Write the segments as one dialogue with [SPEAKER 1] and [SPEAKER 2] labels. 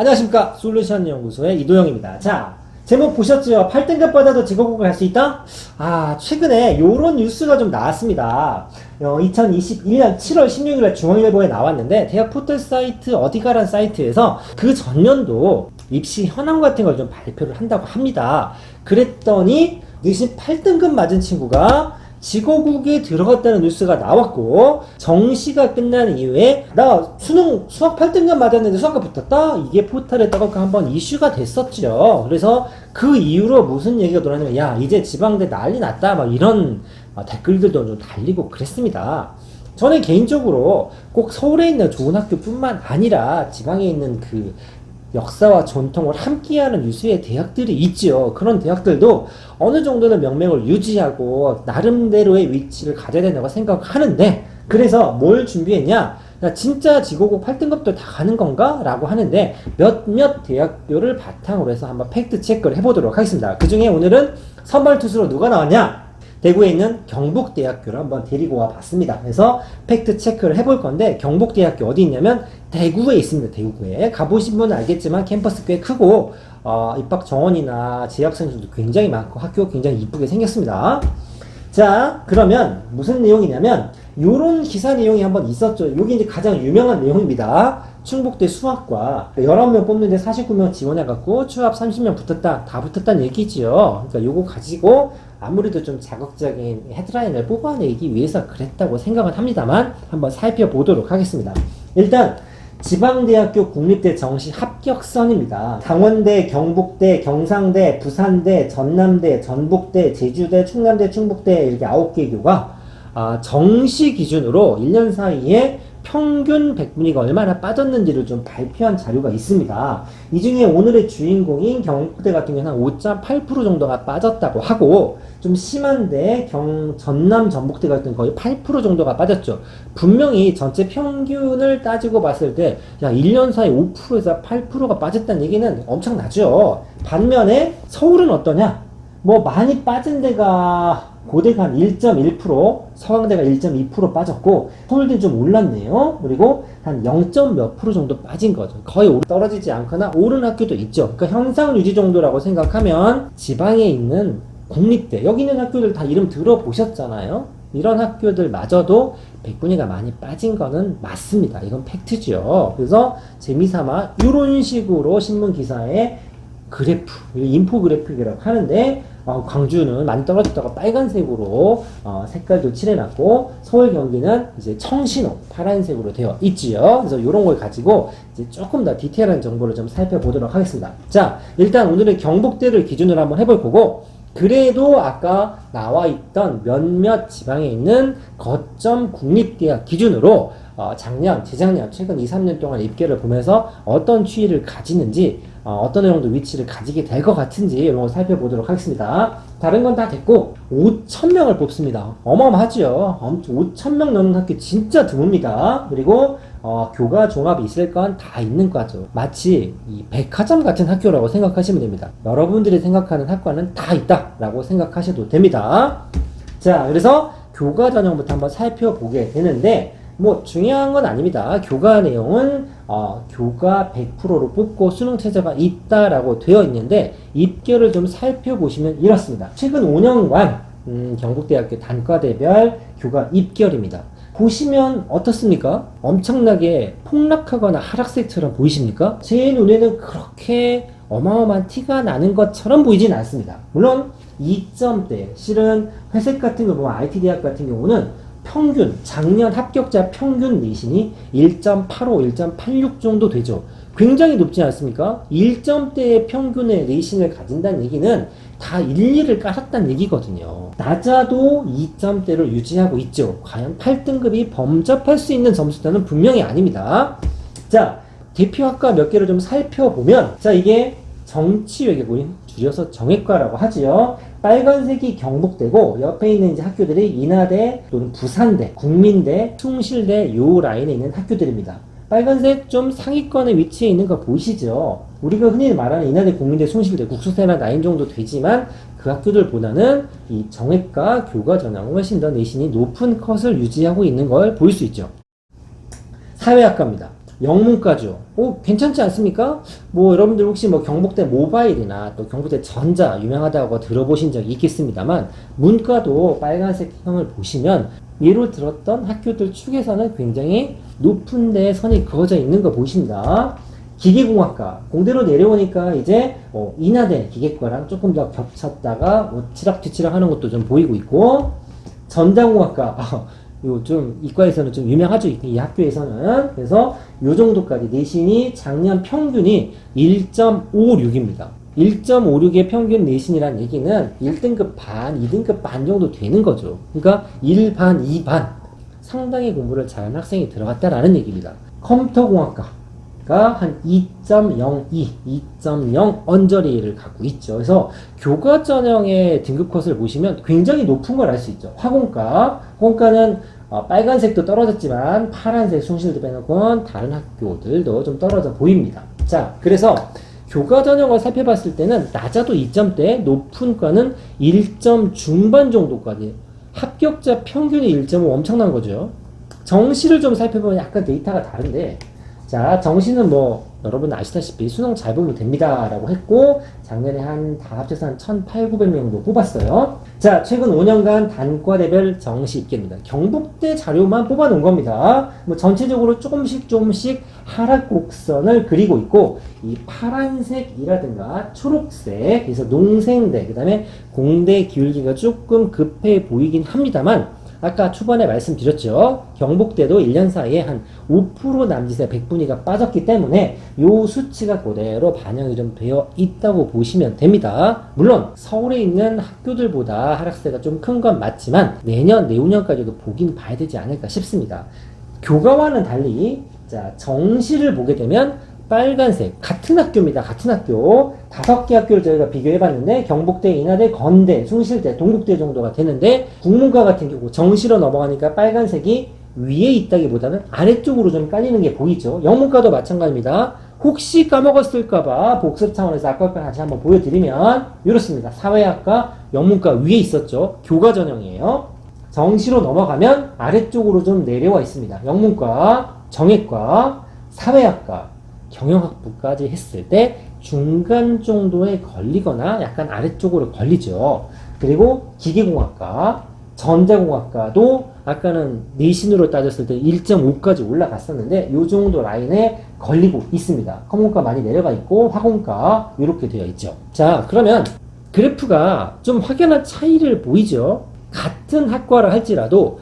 [SPEAKER 1] 안녕하십니까. 솔루션 연구소의 이도영입니다. 자, 제목 보셨죠? 8등급 받아도 직업국을 갈 수 있다? 최근에 요런 뉴스가 좀 나왔습니다. 2021년 7월 16일에 중앙일보에 나왔는데, 대학 포털 사이트 어디가란 사이트에서 그 전년도 입시 현황 같은 걸 좀 발표를 한다고 합니다. 그랬더니, 내신 8등급 맞은 친구가 지고국에 들어갔다는 뉴스가 나왔고, 정시가 끝난 이후에 나 수학 8등급 맞았는데 수학과 붙었다? 이게 포털에 떠갖고 한번 이슈가 됐었죠. 그래서 그 이후로 무슨 얘기가 돌았냐면, 야 이제 지방대 난리 났다 막 이런 댓글들도 좀 달리고 그랬습니다. 저는 개인적으로 꼭 서울에 있는 좋은 학교뿐만 아니라 지방에 있는 그 역사와 전통을 함께하는 유수의 대학들이 있죠. 그런 대학들도 어느 정도는 명맥을 유지하고 나름대로의 위치를 가져야 된다고 생각하는데, 그래서 뭘 준비했냐? 나 진짜 지고국 8등급도 다 가는 건가? 라고 하는데 몇몇 대학교를 바탕으로 해서 한번 팩트 체크를 해보도록 하겠습니다. 그 중에 오늘은 선발 투수로 누가 나왔냐? 대구에 있는 경북대학교를 한번 데리고 와 봤습니다. 그래서 팩트 체크를 해볼 건데, 경북대학교 어디 있냐면 대구에 있습니다. 대구에. 가보신 분은 알겠지만 캠퍼스 꽤 크고 입학 정원이나 재학생들도 굉장히 많고 학교 굉장히 이쁘게 생겼습니다. 자, 그러면 무슨 내용이냐면 요런 기사 내용이 한번 있었죠. 여기 이제 가장 유명한 내용입니다. 충북대 수학과 19명 뽑는데 49명 지원해갖고 추합 30명 붙었다. 다 붙었다는 얘기지요. 그러니까 요거 가지고 아무래도 좀 자극적인 헤드라인을 뽑아내기 위해서 그랬다고 생각은 합니다만, 한번 살펴보도록 하겠습니다. 일단 지방대학교 국립대 정시 합격선입니다. 강원대, 경북대, 경상대, 부산대, 전남대, 전북대, 제주대, 충남대, 충북대 이렇게 9개 교가 정시 기준으로 1년 사이에 평균 백분위가 얼마나 빠졌는지를 좀 발표한 자료가 있습니다. 이 중에 오늘의 주인공인 경북대 같은 경우는 한 5.8% 정도가 빠졌다고 하고, 좀 심한데 전남 전북대 같은 거의 8% 정도가 빠졌죠. 분명히 전체 평균을 따지고 봤을 때 1년 사이 5%에서 8%가 빠졌다는 얘기는 엄청나죠. 반면에 서울은 어떠냐? 많이 빠진 데가 고대가 한 1.1%, 서강대가 1.2% 빠졌고, 서울대는 좀 올랐네요. 그리고 한 0. 몇 프로 정도 빠진 거죠. 거의 떨어지지 않거나 오른 학교도 있죠. 그러니까 현상 유지 정도라고 생각하면 지방에 있는 국립대, 여기 있는 학교들 다 이름 들어보셨잖아요. 이런 학교들마저도 백분위가 많이 빠진 거는 맞습니다. 이건 팩트죠. 그래서 재미삼아 이런 식으로 신문 기사에 그래프, 인포그래픽이라고 하는데, 광주는 많이 떨어졌다가 빨간색으로 색깔도 칠해놨고, 서울 경기는 이제 청신호 파란색으로 되어 있지요. 그래서 이런 걸 가지고 이제 조금 더 디테일한 정보를 좀 살펴보도록 하겠습니다. 자, 일단 오늘은 경북대를 기준으로 한번 해볼 거고, 그래도 아까 나와 있던 몇몇 지방에 있는 거점 국립대학 기준으로 작년, 재작년, 최근 2, 3년 동안 입계를 보면서 어떤 추이를 가지는지, 어떤 내용도 위치를 가지게 될 것 같은지 이런 걸 살펴보도록 하겠습니다. 다른 건 다 됐고, 5,000명을 뽑습니다. 어마어마하죠. 5,000명 넘는 학교 진짜 드뭅니다. 그리고 교과 종합이 있을 건 다 있는 과죠. 마치 이 백화점 같은 학교라고 생각하시면 됩니다. 여러분들이 생각하는 학과는 다 있다라고 생각하셔도 됩니다. 자, 그래서 교과 전형부터 한번 살펴보게 되는데, 중요한 건 아닙니다. 교과 내용은 교과 100%로 뽑고 수능 체제가 있다라고 되어 있는데, 입결을 좀 살펴보시면 이렇습니다. 최근 5년간 경북대학교 단과대별 교과 입결입니다. 보시면 어떻습니까? 엄청나게 폭락하거나 하락세처럼 보이십니까? 제 눈에는 그렇게 어마어마한 티가 나는 것처럼 보이진 않습니다. 물론 2점대, 실은 회색 같은 거 보면 IT 대학 같은 경우는 평균, 작년 합격자 평균 내신이 1.85, 1.86 정도 되죠. 굉장히 높지 않습니까? 1점대의 평균의 내신을 가진다는 얘기는 다 일리를 깔았다는 얘기거든요. 낮아도 2점대를 유지하고 있죠. 과연 8등급이 범접할 수 있는 점수단은 분명히 아닙니다. 자, 대표 학과 몇 개를 좀 살펴보면, 자, 이게 정치외교부, 줄여서 정외과라고 하지요. 빨간색이 경북대고, 옆에 있는 이제 학교들이 인하대 또는 부산대, 국민대, 숭실대 요 라인에 있는 학교들입니다. 빨간색 좀 상위권에 위치해 있는 거 보이시죠? 우리가 흔히 말하는 인하대, 국민대, 숭실대, 국수대나 라인 정도 되지만 그 학교들보다는 이 정외과 교과 전형은 훨씬 더 내신이 높은 컷을 유지하고 있는 걸 볼 수 있죠. 사회학과입니다. 영문과죠. 괜찮지 않습니까? 뭐 여러분들 혹시 뭐 경북대 모바일이나 또 경북대 전자 유명하다고 들어보신 적이 있겠습니다만 문과도 빨간색 형을 보시면 예로 들었던 학교들 축에서는 굉장히 높은 데 선이 그어져 있는 거 보이십니다. 기계공학과 공대로 내려오니까 이제 인하대 기계과랑 조금 더 겹쳤다가 엎치락뒤치락 하는 것도 좀 보이고 있고, 전자공학과 요 좀 이과에서는 좀 유명하죠, 이 학교에서는. 그래서 요 정도까지 내신이 작년 평균이 1.56입니다. 1.56의 평균 내신이란 얘기는 1등급 반, 2등급 반 정도 되는 거죠. 그러니까 1반, 2반 상당히 공부를 잘하는 학생이 들어갔다라는 얘기입니다. 컴퓨터공학과가 한 2.02, 2.0 언저리를 갖고 있죠. 그래서 교과 전형의 등급 컷을 보시면 굉장히 높은 걸 알 수 있죠. 화공과는 빨간색도 떨어졌지만 파란색 숭실도 빼놓고 다른 학교들도 좀 떨어져 보입니다. 자, 그래서 교과 전형을 살펴봤을 때는 낮아도 2점대, 높은 과는 1점 중반 정도까지, 합격자 평균이 1.5 엄청난 거죠. 정시를 좀 살펴보면 약간 데이터가 다른데, 자, 정시는 뭐 여러분 아시다시피 수능 잘 보면 됩니다 라고 했고, 작년에 다 합쳐서 한 1,800-900명 정도 뽑았어요. 자, 최근 5년간 단과대별 정시 입계입니다. 경북대 자료만 뽑아놓은 겁니다. 뭐 전체적으로 조금씩 하락 곡선을 그리고 있고, 이 파란색이라든가 초록색, 그래서 농생대, 그 다음에 공대 기울기가 조금 급해 보이긴 합니다만, 아까 초반에 말씀드렸죠. 경북대도 1년 사이에 한 5% 남짓의 백분위가 빠졌기 때문에 요 수치가 그대로 반영이 좀 되어 있다고 보시면 됩니다. 물론 서울에 있는 학교들보다 하락세가 좀 큰 건 맞지만 내년, 내후년까지도 보긴 봐야 되지 않을까 싶습니다. 교과와는 달리 자, 정시를 보게 되면 빨간색, 같은 학교입니다. 같은 학교. 5개 학교를 저희가 비교해봤는데, 경북대, 인하대, 건대, 숭실대, 동국대 정도가 되는데, 국문과 같은 경우 정시로 넘어가니까 빨간색이 위에 있다기보다는 아래쪽으로 좀 깔리는 게 보이죠. 영문과도 마찬가지입니다. 혹시 까먹었을까봐 복습 차원에서 아까 다시 한번 보여드리면 이렇습니다. 사회학과, 영문과 위에 있었죠. 교과 전형이에요. 정시로 넘어가면 아래쪽으로 좀 내려와 있습니다. 영문과, 정외과, 사회학과, 경영학부까지 했을 때 중간 정도에 걸리거나 약간 아래쪽으로 걸리죠. 그리고 기계공학과, 전자공학과도 아까는 내신으로 따졌을 때 1.5까지 올라갔었는데 이 정도 라인에 걸리고 있습니다. 커문과 많이 내려가 있고 화공과 이렇게 되어 있죠. 자, 그러면 그래프가 좀 확연한 차이를 보이죠. 같은 학과를 할지라도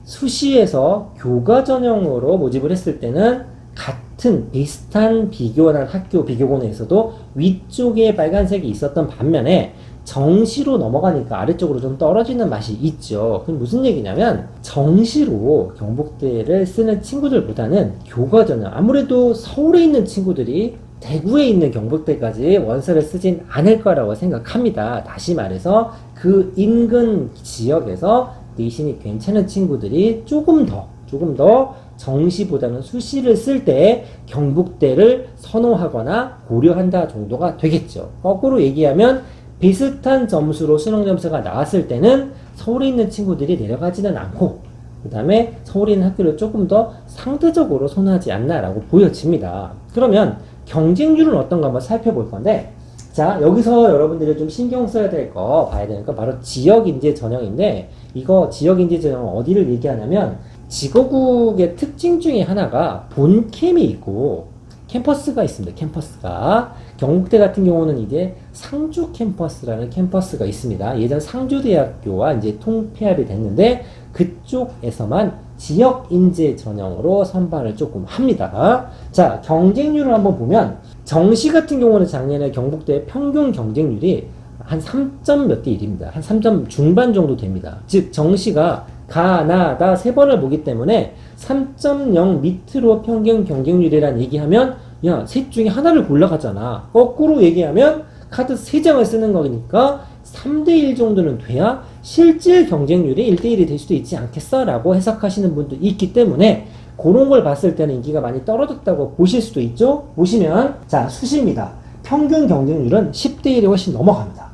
[SPEAKER 1] 수시에서 교과 전형으로 모집을 했을 때는 같은 비슷한 비교한 학교 비교군에서도 위쪽에 빨간색이 있었던 반면에 정시로 넘어가니까 아래쪽으로 좀 떨어지는 맛이 있죠. 그럼 무슨 얘기냐면 정시로 경북대를 쓰는 친구들보다는 교과 전형, 아무래도 서울에 있는 친구들이 대구에 있는 경북대까지 원서를 쓰진 않을 거라고 생각합니다. 다시 말해서 그 인근 지역에서 내신이 괜찮은 친구들이 조금 더 정시보다는 수시를 쓸 때 경북대를 선호하거나 고려한다 정도가 되겠죠. 거꾸로 얘기하면 비슷한 점수로 수능 점수가 나왔을 때는 서울에 있는 친구들이 내려가지는 않고 그 다음에 서울에 있는 학교를 조금 더 상대적으로 선호하지 않나라고 보여집니다. 그러면 경쟁률은 어떤가 한번 살펴볼 건데, 자, 여기서 여러분들이 좀 신경 써야 될 거 봐야 되는 거 바로 지역인재 전형인데, 이거 지역인재 전형은 어디를 얘기하냐면 지거국의 특징 중에 하나가 본캠이 있고 캠퍼스가 있습니다. 캠퍼스가 경북대 같은 경우는 이제 상주 캠퍼스라는 캠퍼스가 있습니다. 예전 상주대학교와 이제 통폐합이 됐는데 그쪽에서만 지역 인재 전형으로 선발을 조금 합니다. 자, 경쟁률을 한번 보면 정시 같은 경우는 작년에 경북대 평균 경쟁률이 한 3점 몇 대 1입니다. 한 3점 중반 정도 됩니다. 즉 정시가 가나다 3번을 보기 때문에 3.0 밑으로 평균 경쟁률이란 얘기하면 야, 셋 중에 하나를 골라가잖아. 거꾸로 얘기하면 카드 3장을 쓰는 거니까 3대1 정도는 돼야 실질 경쟁률이 1대1이 될 수도 있지 않겠어? 라고 해석하시는 분도 있기 때문에 그런 걸 봤을 때는 인기가 많이 떨어졌다고 보실 수도 있죠. 보시면 자, 수시입니다. 평균 경쟁률은 10대1이 훨씬 넘어갑니다.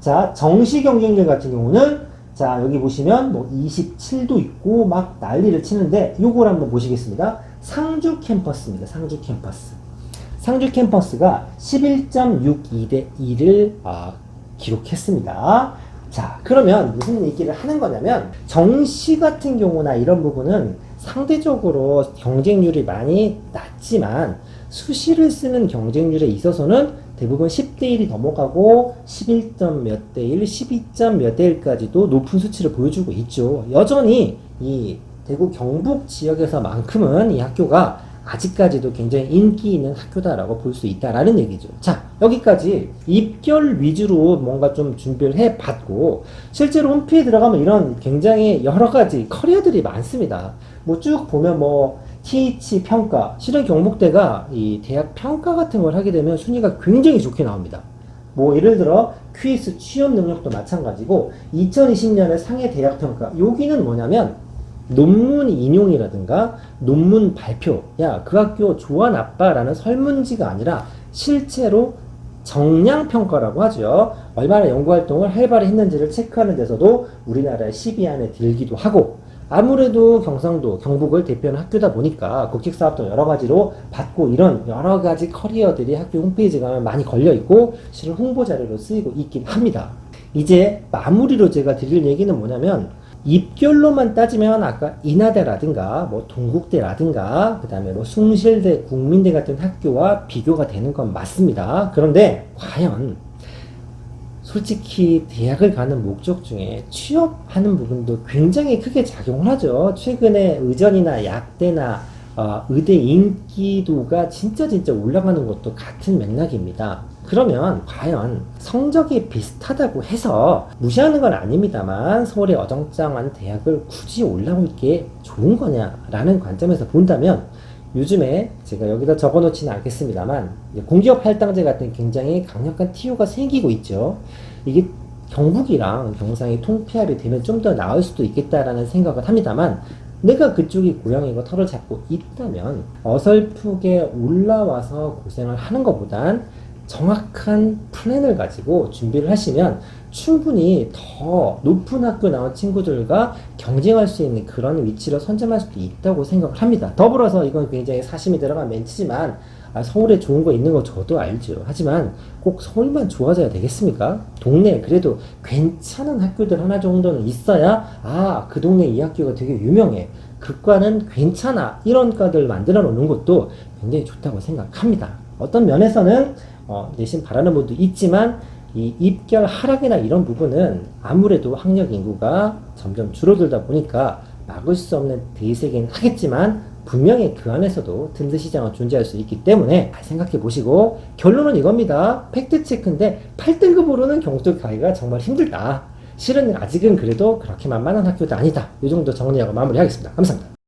[SPEAKER 1] 자, 정시 경쟁률 같은 경우는 자, 여기 보시면 뭐 27도 있고 막 난리를 치는데 요걸 한번 보시겠습니다. 상주 캠퍼스입니다. 상주 캠퍼스. 상주 캠퍼스가 11.62대 1을 기록했습니다. 자, 그러면 무슨 얘기를 하는 거냐면 정시 같은 경우나 이런 부분은 상대적으로 경쟁률이 많이 낮지만 수시를 쓰는 경쟁률에 있어서는 대부분 10대 1이 넘어가고 11점 몇 대 1, 12점 몇 대 1까지도 높은 수치를 보여주고 있죠. 여전히 이 대구 경북 지역에서만큼은 이 학교가 아직까지도 굉장히 인기 있는 학교다라고 볼 수 있다라는 얘기죠. 자, 여기까지 입결 위주로 뭔가 좀 준비를 해 봤고, 실제로 홈페이지에 들어가면 이런 굉장히 여러 가지 커리어들이 많습니다. 뭐 쭉 보면 뭐 TH 평가, 실은 경북대가 이 대학 평가 같은 걸 하게 되면 순위가 굉장히 좋게 나옵니다. 뭐 예를 들어 퀴즈 취업 능력도 마찬가지고 2020년에 상해 대학 평가, 여기는 뭐냐면 논문 인용이라든가 논문 발표, 야, 그 학교 좋아 나빠라는 설문지가 아니라 실제로 정량 평가라고 하죠. 얼마나 연구 활동을 활발히 했는지를 체크하는 데서도 우리나라의 10위 안에 들기도 하고, 아무래도 경상도, 경북을 대표하는 학교다 보니까 국책사업도 여러 가지로 받고, 이런 여러 가지 커리어들이 학교 홈페이지 가면 많이 걸려 있고 실은 홍보 자료로 쓰이고 있긴 합니다. 이제 마무리로 제가 드릴 얘기는 뭐냐면, 입결로만 따지면 아까 인하대라든가 뭐 동국대라든가 그 다음에 뭐 숭실대, 국민대 같은 학교와 비교가 되는 건 맞습니다. 그런데 과연 솔직히 대학을 가는 목적 중에 취업하는 부분도 굉장히 크게 작용을 하죠. 최근에 의전이나 약대나 의대 인기도가 진짜 올라가는 것도 같은 맥락입니다. 그러면 과연 성적이 비슷하다고 해서 무시하는 건 아닙니다만 서울의 어정쩡한 대학을 굳이 올라올 게 좋은 거냐라는 관점에서 본다면, 요즘에 제가 여기다 적어놓지는 않겠습니다만 공기업 할당제 같은 굉장히 강력한 TO가 생기고 있죠. 이게 경북이랑 경상이 통폐합이 되면 좀 더 나을 수도 있겠다라는 생각을 합니다만, 내가 그쪽이 고향이고 털을 잡고 있다면 어설프게 올라와서 고생을 하는 것보단 정확한 플랜을 가지고 준비를 하시면 충분히 더 높은 학교 나온 친구들과 경쟁할 수 있는 그런 위치를 선점할 수도 있다고 생각을 합니다. 더불어서 이건 굉장히 사심이 들어간 멘트지만 서울에 좋은 거 있는 거 저도 알죠. 하지만 꼭 서울만 좋아져야 되겠습니까? 동네에 그래도 괜찮은 학교들 하나 정도는 있어야 그 동네 이 학교가 되게 유명해, 그 과는 괜찮아, 이런 과들 만들어 놓는 것도 굉장히 좋다고 생각합니다. 어떤 면에서는 내심 바라는 분도 있지만 이 입결 하락이나 이런 부분은 아무래도 학력 인구가 점점 줄어들다 보니까 막을 수 없는 대세긴 하겠지만 분명히 그 안에서도 든든 시장은 존재할 수 있기 때문에 생각해 보시고, 결론은 이겁니다. 팩트체크인데 8등급으로는 경북 가기가 정말 힘들다. 실은 아직은 그래도 그렇게 만만한 학교도 아니다. 이 정도 정리하고 마무리하겠습니다. 감사합니다.